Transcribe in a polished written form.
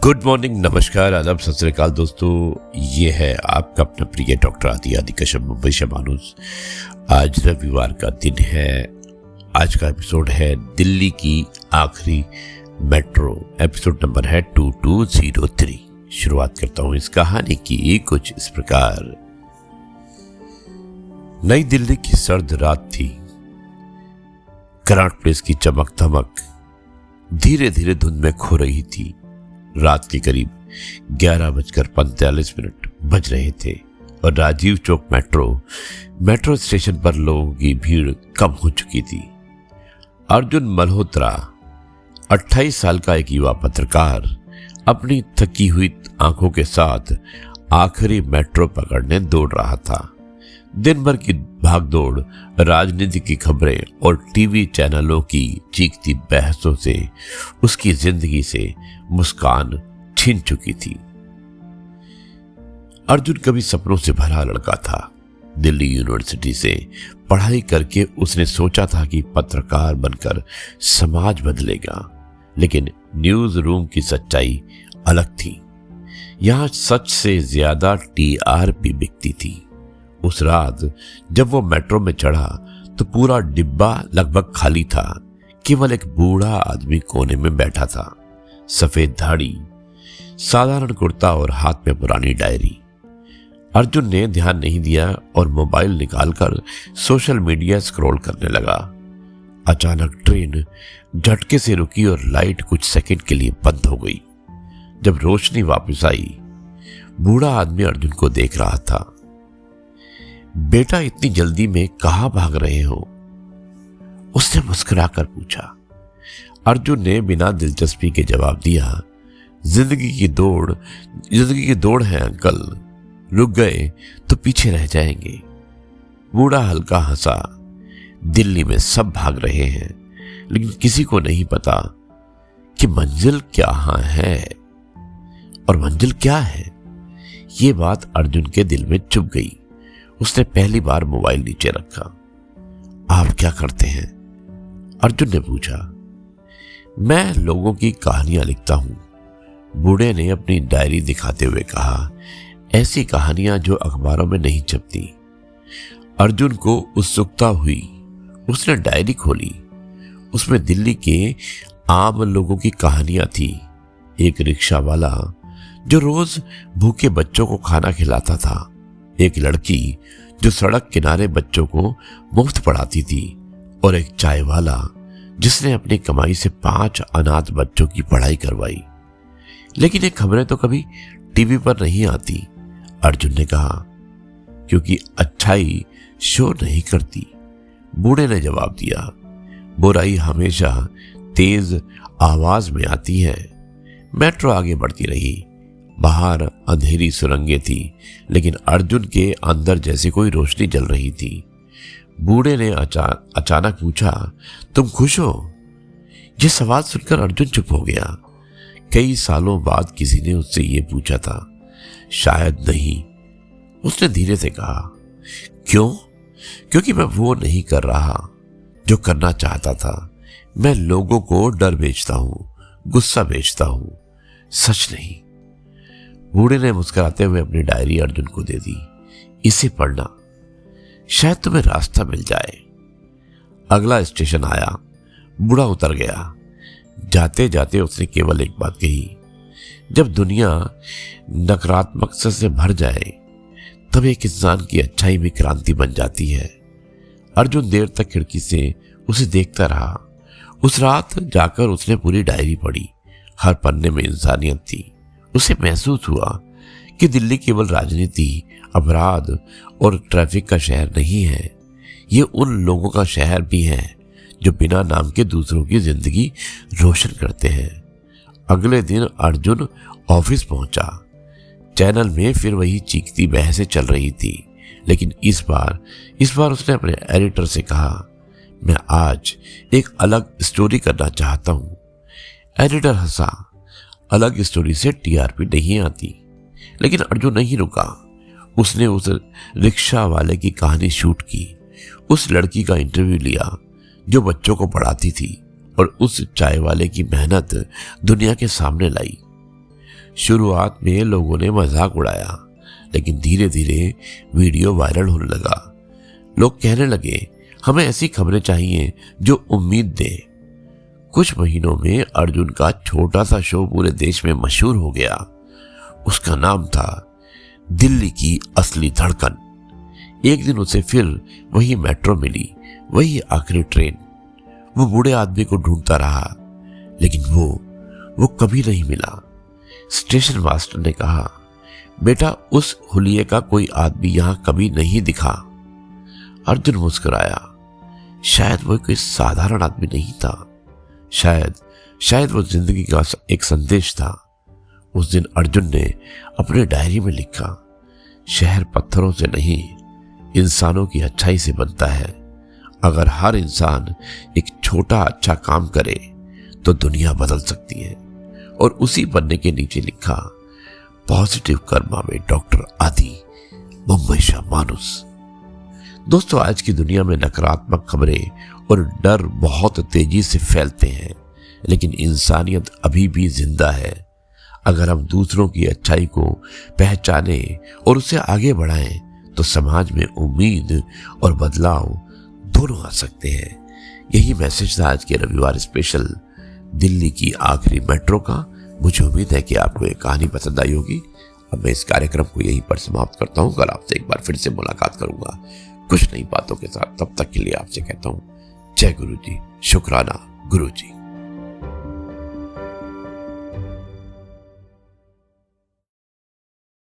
Good morning, नमस्कार, आदाब, सत श्री अकाल दोस्तों। ये है आपका अपना प्रिय डॉक्टर आदि कश्यप, मुंबई से मानुस। आज रविवार का दिन है। आज का एपिसोड है दिल्ली की आखिरी मेट्रो। एपिसोड नंबर है 2203। शुरुआत करता हूं इस कहानी की कुछ इस प्रकार। नई दिल्ली की सर्द रात थी। कनॉट प्लेस की चमक धमक धीरे धीरे धुंध में खो रही थी। रात के करीब 11:45 बज रहे थे और राजीव चौक मेट्रो स्टेशन पर लोगों की भीड़ कम हो चुकी थी। अर्जुन मल्होत्रा 28 साल का एक युवा पत्रकार अपनी थकी हुई आंखों के साथ आखिरी मेट्रो पकड़ने दौड़ रहा था। दिन भर की भागदौड़, राजनीति की खबरें और टीवी चैनलों की चीखती बहसों से उसकी जिंदगी से मुस्कान छीन चुकी थी। अर्जुन कभी सपनों से भरा लड़का था। दिल्ली यूनिवर्सिटी से पढ़ाई करके उसने सोचा था कि पत्रकार बनकर समाज बदलेगा, लेकिन न्यूज रूम की सच्चाई अलग थी। यहां सच से ज्यादा टीआरपी बिकती थी। उस रात जब वो मेट्रो में चढ़ा तो पूरा डिब्बा लगभग खाली था। केवल एक बूढ़ा आदमी कोने में बैठा था, सफेद दाढ़ी, साधारण कुर्ता और हाथ में पुरानी डायरी। अर्जुन ने ध्यान नहीं दिया और मोबाइल निकालकर सोशल मीडिया स्क्रॉल करने लगा। अचानक ट्रेन झटके से रुकी और लाइट कुछ सेकंड के लिए बंद हो गई। जब रोशनी वापस आई, बूढ़ा आदमी अर्जुन को देख रहा था। बेटा, इतनी जल्दी में कहां भाग रहे हो? उसने मुस्कुराकर पूछा। अर्जुन ने बिना दिलचस्पी के जवाब दिया, जिंदगी की दौड़ है अंकल। रुक गए तो पीछे रह जाएंगे। बूढ़ा हल्का हंसा। दिल्ली में सब भाग रहे हैं, लेकिन किसी को नहीं पता कि मंजिल क्या है और मंजिल क्या है। ये बात अर्जुन के दिल में चुभ गई। उसने पहली बार मोबाइल नीचे रखा। आप क्या करते हैं? अर्जुन ने पूछा। मैं लोगों की कहानियां लिखता हूं, बूढ़े ने अपनी डायरी दिखाते हुए कहा। ऐसी कहानियां जो अखबारों में नहीं छपती। अर्जुन को उत्सुकता हुई। उसने डायरी खोली। उसमें दिल्ली के आम लोगों की कहानियां थी। एक रिक्शा वाला जो रोज भूखे बच्चों को खाना खिलाता था, एक लड़की जो सड़क किनारे बच्चों को मुफ्त पढ़ाती थी, और एक चाय वाला जिसने अपनी कमाई से 5 अनाथ बच्चों की पढ़ाई करवाई। लेकिन ये खबरें तो कभी टीवी पर नहीं आती, अर्जुन ने कहा। क्योंकि अच्छाई शोर नहीं करती, बूढ़े ने जवाब दिया। बुराई हमेशा तेज आवाज में आती है। मेट्रो आगे बढ़ती रही। बाहर अंधेरी सुरंगें थी, लेकिन अर्जुन के अंदर जैसे कोई रोशनी जल रही थी। बूढ़े ने अचानक पूछा, तुम खुश हो? यह सवाल सुनकर अर्जुन चुप हो गया। कई सालों बाद किसी ने उससे यह पूछा था। शायद नहीं, उसने धीरे से कहा। क्यों? क्योंकि मैं वो नहीं कर रहा जो करना चाहता था। मैं लोगों को डर बेचता हूं, गुस्सा बेचता हूं, सच नहीं। बूढ़े ने मुस्कुराते हुए अपनी डायरी अर्जुन को दे दी। इसे पढ़ना, शायद तुम्हें रास्ता मिल जाए। अगला स्टेशन आया। बूढ़ा उतर गया। जाते जाते उसने केवल एक बात कही, जब दुनिया नकारात्मक से भर जाए तब एक इंसान की अच्छाई में क्रांति बन जाती है। अर्जुन देर तक खिड़की से उसे देखता रहा। उस रात जाकर उसने पूरी डायरी पढ़ी। हर पन्ने में इंसानियत थी। उसे महसूस हुआ कि दिल्ली केवल राजनीति, अपराध और ट्रैफिक का शहर नहीं है। ये उन लोगों का शहर भी है जो बिना नाम के दूसरों की जिंदगी रोशन करते हैं। अगले दिन अर्जुन ऑफिस पहुंचा। चैनल में फिर वही चीखती बहसें चल रही थी, लेकिन इस बार उसने अपने एडिटर से कहा, मैं आज एक अलग स्टोरी करना चाहता हूं। एडिटर हंसा। अलग स्टोरी से टीआरपी नहीं आती। लेकिन अर्जुन नहीं रुका। उसने उस रिक्शा वाले की कहानी शूट की, उस लड़की का इंटरव्यू लिया जो बच्चों को पढ़ाती थी, और उस चाय वाले की मेहनत दुनिया के सामने लाई। शुरुआत में लोगों ने मजाक उड़ाया, लेकिन धीरे धीरे वीडियो वायरल होने लगा। लोग कहने लगे, हमें ऐसी खबरें चाहिए जो उम्मीद दे। कुछ महीनों में अर्जुन का छोटा सा शो पूरे देश में मशहूर हो गया। उसका नाम था दिल्ली की असली धड़कन। एक दिन उसे फिर वही मेट्रो मिली, वही आखिरी ट्रेन। वो बूढ़े आदमी को ढूंढता रहा, लेकिन वो कभी नहीं मिला। स्टेशन मास्टर ने कहा, बेटा, उस हुलिये का कोई आदमी यहां कभी नहीं दिखा। अर्जुन मुस्कुराया। शायद वो कोई साधारण आदमी नहीं था, शायद वो जिंदगी का एक संदेश था। उस दिन अर्जुन ने अपने डायरी में लिखा, शहर पत्थरों से नहीं, इंसानों की अच्छाई से बनता है। अगर हर इंसान एक छोटा अच्छा काम करे तो दुनिया बदल सकती है। और उसी पन्ने के नीचे लिखा, पॉजिटिव कर्मा में डॉक्टर आदि, मुंबई शा मानुस। दोस्तों, आज की दुनिया में नकारात्मक खबरें और डर बहुत तेजी से फैलते हैं, लेकिन इंसानियत अभी भी जिंदा है। अगर हम दूसरों की अच्छाई को पहचाने और उसे आगे बढ़ाएं, तो समाज में उम्मीद और बदलाव दोनों आ सकते हैं। यही मैसेज था आज के रविवार स्पेशल दिल्ली की आखिरी मेट्रो का। मुझे उम्मीद है कि आपको ये कहानी पसंद आई होगी। अब मैं इस कार्यक्रम को यहीं पर समाप्त करता हूँ। कल आपसे एक बार फिर से मुलाकात करूंगा कुछ नई बातों के साथ। तब तक के लिए आपसे कहता हूँ, जय गुरु जी, शुक्राना गुरु जी।